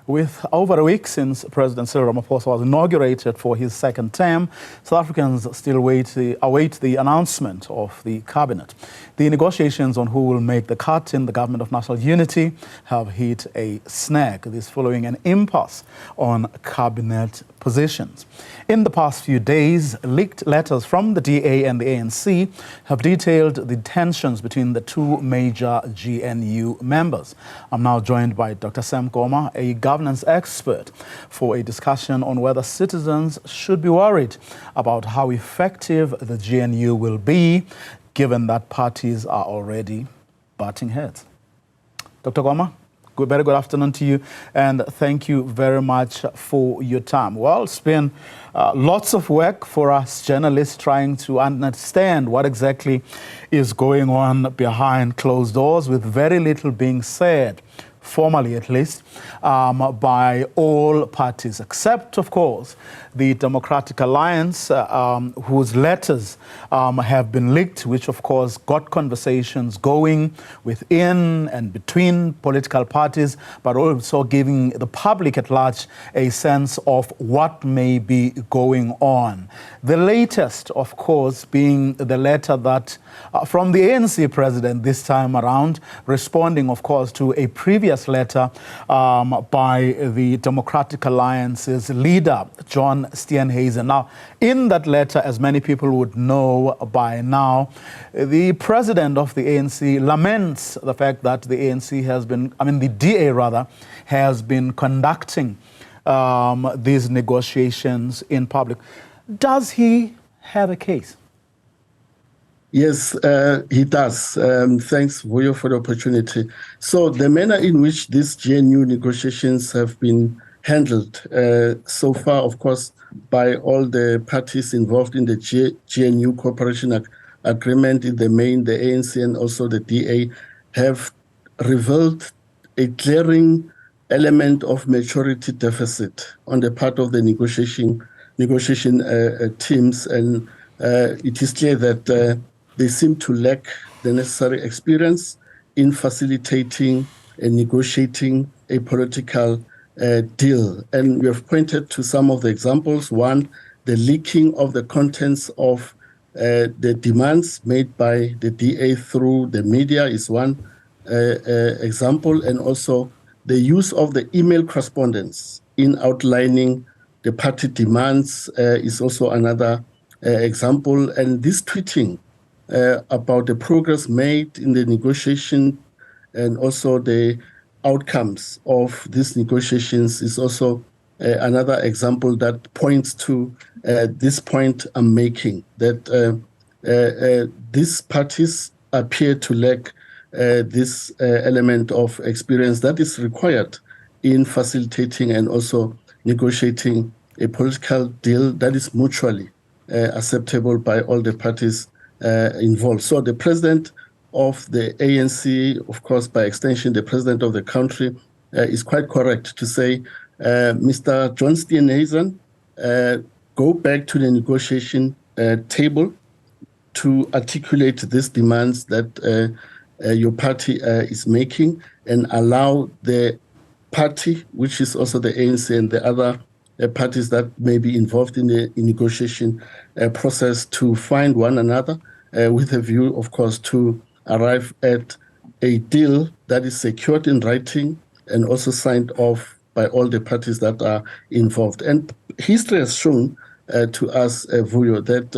With over a week since President Cyril Ramaphosa was inaugurated for his second term, South Africans still await the announcement of the cabinet. The negotiations on who will make the cut in the government of national unity have hit a snag, this following an impasse on cabinet positions. In the past few days, leaked letters from the DA and the ANC have detailed the tensions between the two major GNU members. I'm now joined by Dr. Sam Koma, a governance expert, for a discussion on whether citizens should be worried about how effective the GNU will be, given that parties are already butting heads. Dr. Koma, very good afternoon to you, and thank you very much for your time. Well, it's been lots of work for us journalists trying to understand what exactly is going on behind closed doors, with very little being said, formally at least, by all parties, except, of course, the Democratic Alliance, whose letters have been leaked, which, of course, got conversations going within and between political parties, but also giving the public at large a sense of what may be going on. The latest, of course, being the letter that from the ANC president this time around, responding, of course, to a previous letter by the Democratic Alliance's leader, John Steenhuisen. Now, in that letter, as many people would know by now, the president of the ANC laments the fact that the ANC has been, the DA rather, has been conducting these negotiations in public. Does he have a case? Yes, he does. Thanks, Vuyo, for the opportunity. So the manner in which these GNU negotiations have been handled so far, of course, by all the parties involved in the GNU cooperation agreement, in the main, the ANC and also the DA, have revealed a glaring element of maturity deficit on the part of the negotiation teams, and it is clear that they seem to lack the necessary experience in facilitating and negotiating a political deal. And we have pointed to some of the examples. One, the leaking of the contents of the demands made by the DA through the media is one example, and also the use of the email correspondence in outlining the party demands is also another example. And this tweeting about the progress made in the negotiation and also the outcomes of these negotiations is also another example that points to this point I'm making, that these parties appear to lack this element of experience that is required in facilitating and also negotiating a political deal that is mutually acceptable by all the parties involved. So the president of the ANC, of course, by extension, the president of the country, is quite correct to say, Mr. John Steenhuisen, go back to the negotiation table to articulate these demands that your party is making, and allow the party, which is also the ANC and the other parties that may be involved in the negotiation process, to find one another with a view, of course, to arrive at a deal that is secured in writing and also signed off by all the parties that are involved. And history has shown to us, Vuyo, that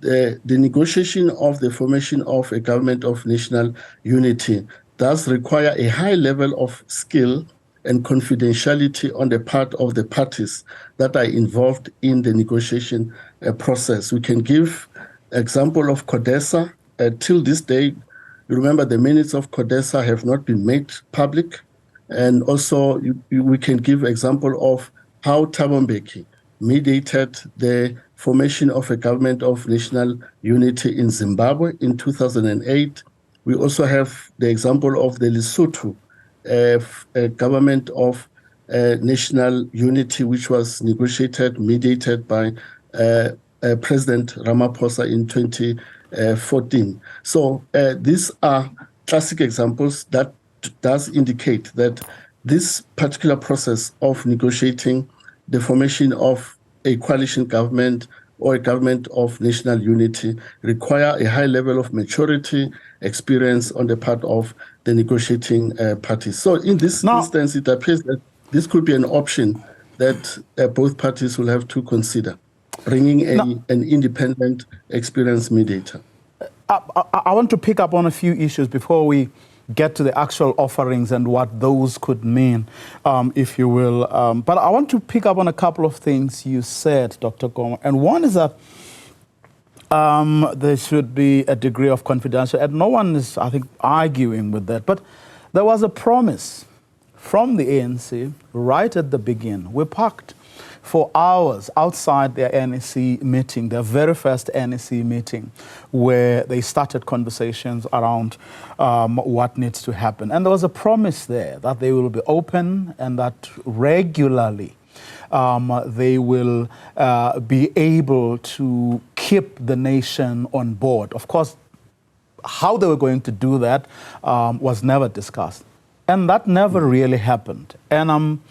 the negotiation of the formation of a government of national unity does require a high level of skill and confidentiality on the part of the parties that are involved in the negotiation process. We can give example of CODESA. Till this day, you remember the minutes of CODESA have not been made public. And also we can give example of how Thabo Mbeki mediated the formation of a government of national unity in Zimbabwe in 2008. We also have the example of the Lesotho government of national unity, which was negotiated, mediated by President Ramaphosa in 2014. So these are classic examples that does indicate that this particular process of negotiating the formation of a coalition government or a government of national unity require a high level of maturity, experience on the part of the negotiating parties. So in this instance, it appears that this could be an option that both parties will have to consider, bringing an independent, experienced mediator. I want to pick up on a few issues before we get to the actual offerings and what those could mean, if you will. But I want to pick up on a couple of things you said, Dr. Koma. And one is that there should be a degree of confidentiality. And no one is, I think, arguing with that. But there was a promise from the ANC right at the beginning. We parked for hours outside their NEC meeting, their very first NEC meeting, where they started conversations around what needs to happen. And there was a promise there that they will be open and that regularly they will be able to keep the nation on board. Of course, how they were going to do that was never discussed. And that never really happened. And I'm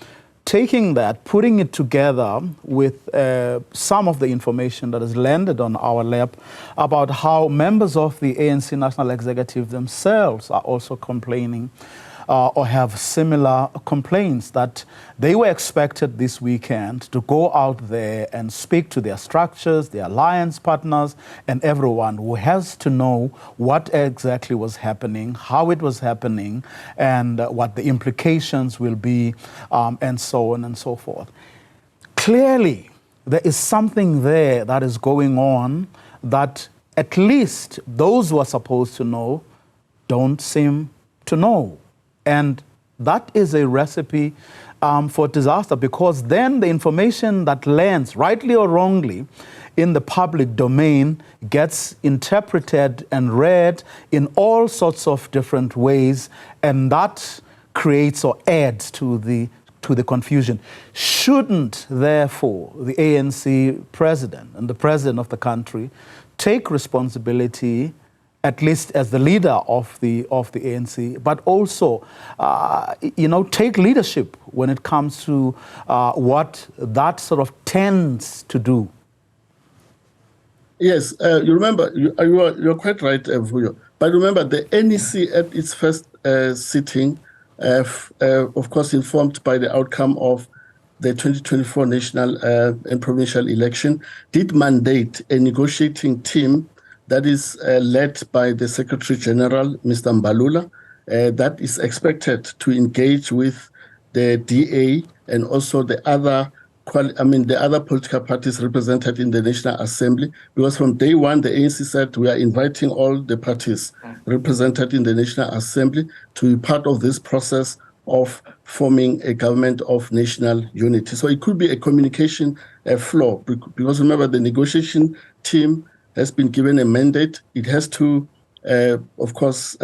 taking that, putting it together with some of the information that has landed on our lap about how members of the ANC National Executive themselves are also complaining or have similar complaints that they were expected this weekend to go out there and speak to their structures, their alliance partners, and everyone who has to know what exactly was happening, how it was happening, and what the implications will be, and so on and so forth. Clearly, there is something there that is going on that at least those who are supposed to know don't seem to know. And that is a recipe for disaster, because then the information that lands, rightly or wrongly, in the public domain gets interpreted and read in all sorts of different ways, and that creates or adds to the confusion. Shouldn't, therefore, the ANC president and the president of the country take responsibility, at least as the leader of the ANC, but also, take leadership when it comes to what that sort of tends to do? Yes, you remember, you're quite right, Vuyo. But remember, the NEC at its first sitting, of course, informed by the outcome of the 2024 national and provincial election, did mandate a negotiating team that is led by the Secretary General, Mr. Mbalula, that is expected to engage with the DA and also the other political parties represented in the National Assembly. Because from day one, the ANC said we are inviting all the parties represented in the National Assembly to be part of this process of forming a government of national unity. So it could be a communication flaw, because remember, the negotiation team has been given a mandate. It has to, of course,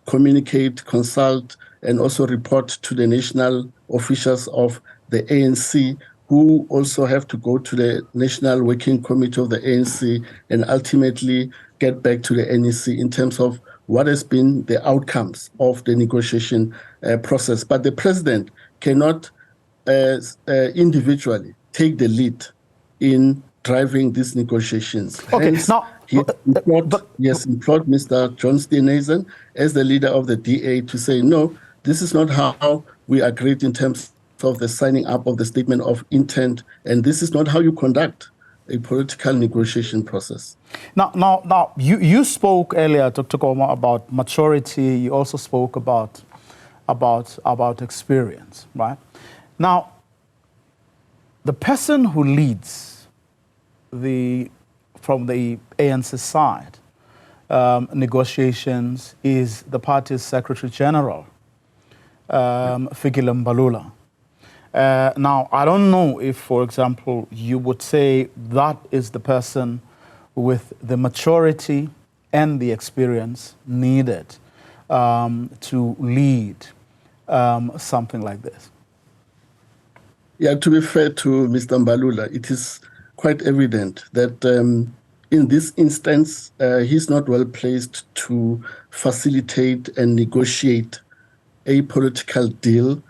communicate, consult, and also report to the national officials of the ANC, who also have to go to the National Working Committee of the ANC and ultimately get back to the NEC in terms of what has been the outcomes of the negotiation process. But the president cannot individually take the lead in driving these negotiations. Okay, hence, now, he implored Mr. John Steenhuisen as the leader of the DA to say, no, this is not how we agreed in terms of the signing up of the statement of intent, and this is not how you conduct a political negotiation process. Now, you spoke earlier, Dr. Koma, about maturity. You also spoke about experience, right? Now, the person who leads from the ANC side, negotiations is the party's Secretary General, Fikile Mbalula. Now, I don't know if, for example, you would say that is the person with the maturity and the experience needed to lead something like this. Yeah, to be fair to Mr. Mbalula, it is quite evident that in this instance, he's not well placed to facilitate and negotiate a political deal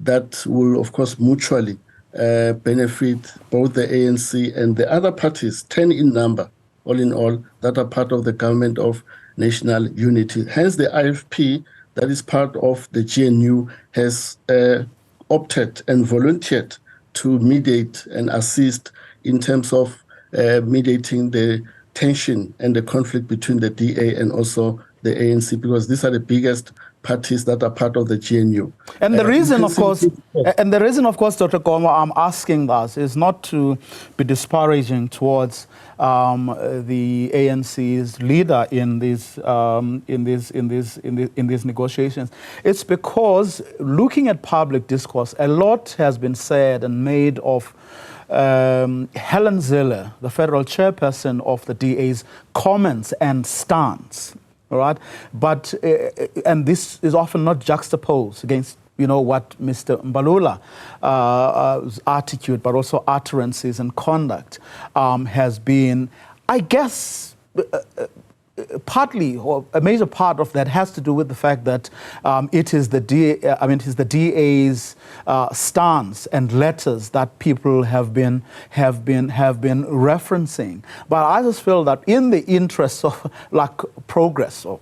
that will, of course, mutually benefit both the ANC and the other parties, 10 in number, all in all, that are part of the government of national unity. Hence, the IFP, that is part of the GNU, has opted and volunteered to mediate and assist in terms of mediating the tension and the conflict between the DA and also the ANC, because these are the biggest parties that are part of the GNU. And the reason, of course, Dr. Koma, I'm asking that is not to be disparaging towards the ANC's leader in these negotiations. It's because looking at public discourse, a lot has been said and made of Helen Zille, the federal chairperson of the DA's comments and stance. All right, but and this is often not juxtaposed against what Mr. Mbalula's attitude, but also utterances and conduct has been, I guess, partly or a major part of that has to do with the fact that it is the DA's stance and letters that people have been referencing. But I just feel that in the interest of progress or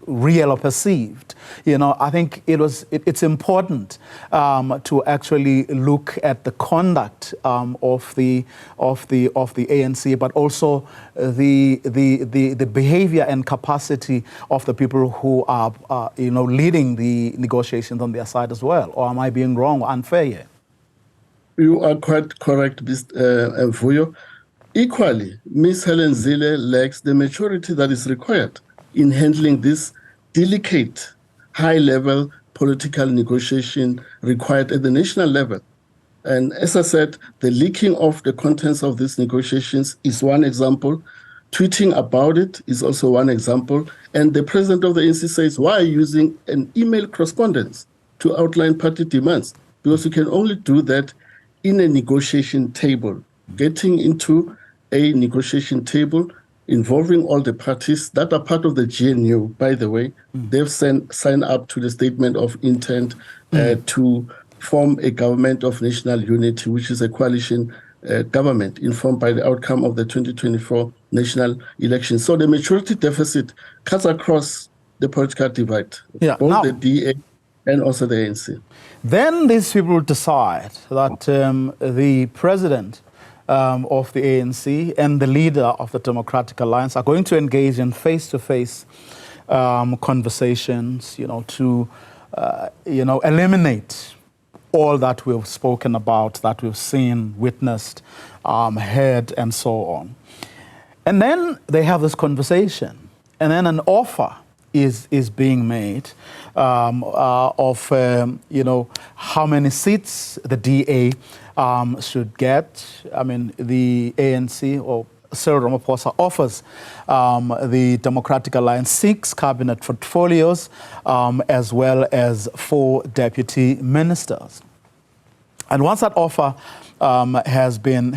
real or perceived, I think it's important to actually look at the conduct of the ANC, but also the behavior and capacity of the people who are leading the negotiations on their side as well. Or am I being wrong or unfair here? You are quite correct, Mr. Mvuyo. Equally, Ms. Helen Zille lacks the maturity that is required in handling this delicate, high-level political negotiation required at the national level. And as I said, the leaking of the contents of these negotiations is one example. Tweeting about it is also one example. And the president of the ANC says, why are you using an email correspondence to outline party demands? Because you can only do that in a negotiation table. Getting into a negotiation table involving all the parties that are part of the GNU, by the way, they've signed up to the statement of intent to form a government of national unity, which is a coalition government informed by the outcome of the 2024 national elections. So the maturity deficit cuts across the political divide, both the DA and also the ANC. Then these people decide that the president of the ANC and the leader of the Democratic Alliance are going to engage in face-to-face conversations, to eliminate all that we've spoken about, that we've seen, witnessed, heard, and so on. And then they have this conversation, and then an offer is being made of how many seats the DA should get. I mean, the ANC or Cyril Ramaphosa offers the Democratic Alliance 6 cabinet portfolios as well as 4 deputy ministers. And once that offer has been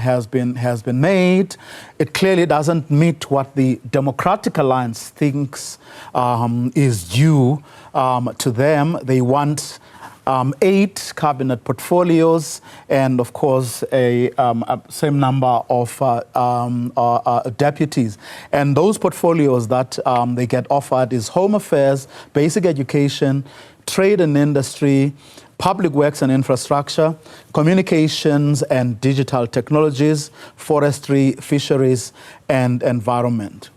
made, it clearly doesn't meet what the Democratic Alliance thinks is due to them. They want 8 cabinet portfolios and, of course, a same number of deputies. And those portfolios that they get offered is Home Affairs, Basic Education, Trade and Industry, Public Works and Infrastructure, Communications and Digital Technologies, Forestry, Fisheries, and Environment.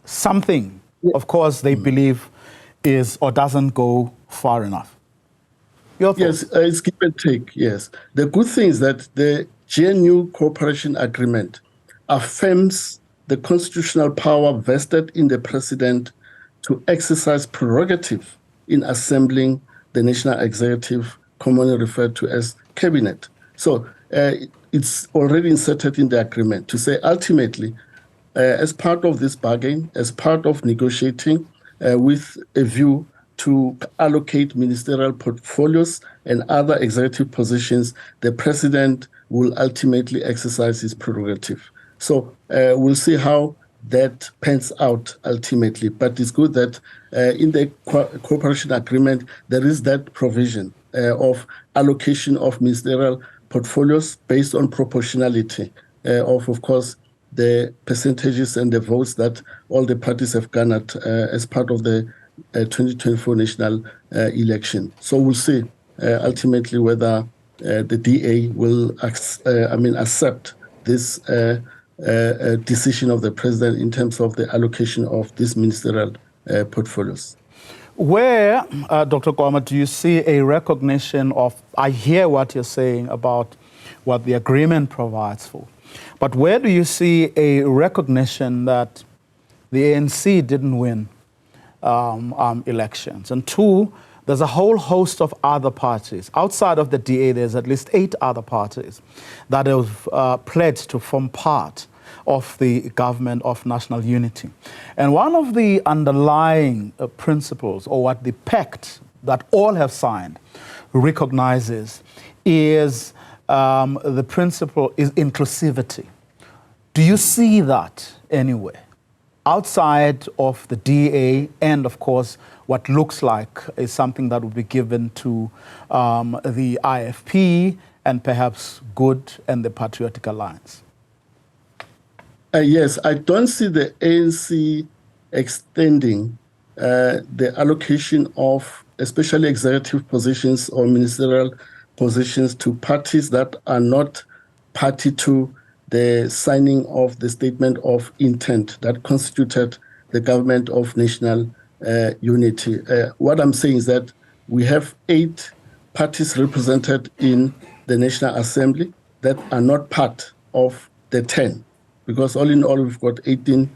Something, of course, they believe is or doesn't go far enough. Yes, it's give and take, yes. The good thing is that the GNU Cooperation Agreement affirms the constitutional power vested in the president to exercise prerogative in assembling the national executive, commonly referred to as cabinet. So it's already inserted in the agreement to say ultimately, as part of this bargain, as part of negotiating with a view to allocate ministerial portfolios and other executive positions, the president will ultimately exercise his prerogative. So we'll see how that pans out ultimately. But it's good that in the cooperation agreement, there is that provision of allocation of ministerial portfolios based on proportionality of course, the percentages and the votes that all the parties have garnered as part of the 2024 national election. So we'll see ultimately whether the DA will accept this decision of the president in terms of the allocation of these ministerial portfolios. Where, Dr. Koma, do you see a recognition of, I hear what you're saying about what the agreement provides for, but where do you see a recognition that the ANC didn't win elections? And two, there's a whole host of other parties. Outside of the DA, there's at least 8 other parties that have pledged to form part of the government of national unity. And one of the underlying principles, or what the pact that all have signed recognizes, is the principle is inclusivity. Do you see that anywhere outside of the DA and, of course, what looks like is something that will be given to the IFP and perhaps Good and the Patriotic Alliance? Yes, I don't see the ANC extending the allocation of especially executive positions or ministerial positions to parties that are not party to the signing of the statement of intent that constituted the government of national unity. What I'm saying is that we have 8 parties represented in the National Assembly that are not part of the 10. Because all in all, we've got 18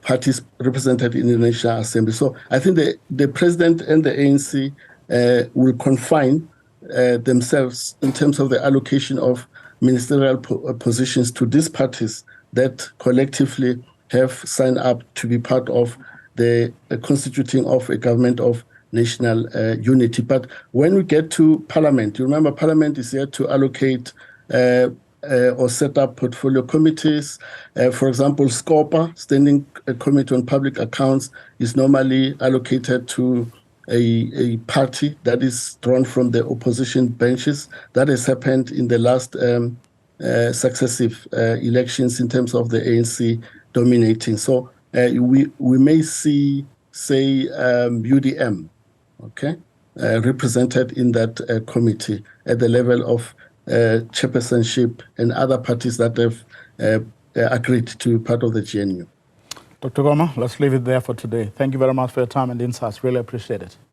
parties represented in the National Assembly. So I think the president and the ANC will confine themselves in terms of the allocation of ministerial positions to these parties that collectively have signed up to be part of the constituting of a government of national unity. But when we get to Parliament, you remember Parliament is here to allocate or set up portfolio committees. For example, SCOPA, Standing Committee on Public Accounts, is normally allocated to a party that is drawn from the opposition benches. That has happened in the last successive elections in terms of the ANC dominating. So we may see, say, UDM, okay, represented in that committee at the level of chairpersonship and other parties that have agreed to be part of the GNU. Dr. Koma, let's leave it there for today. Thank you very much for your time and insights. Really appreciate it.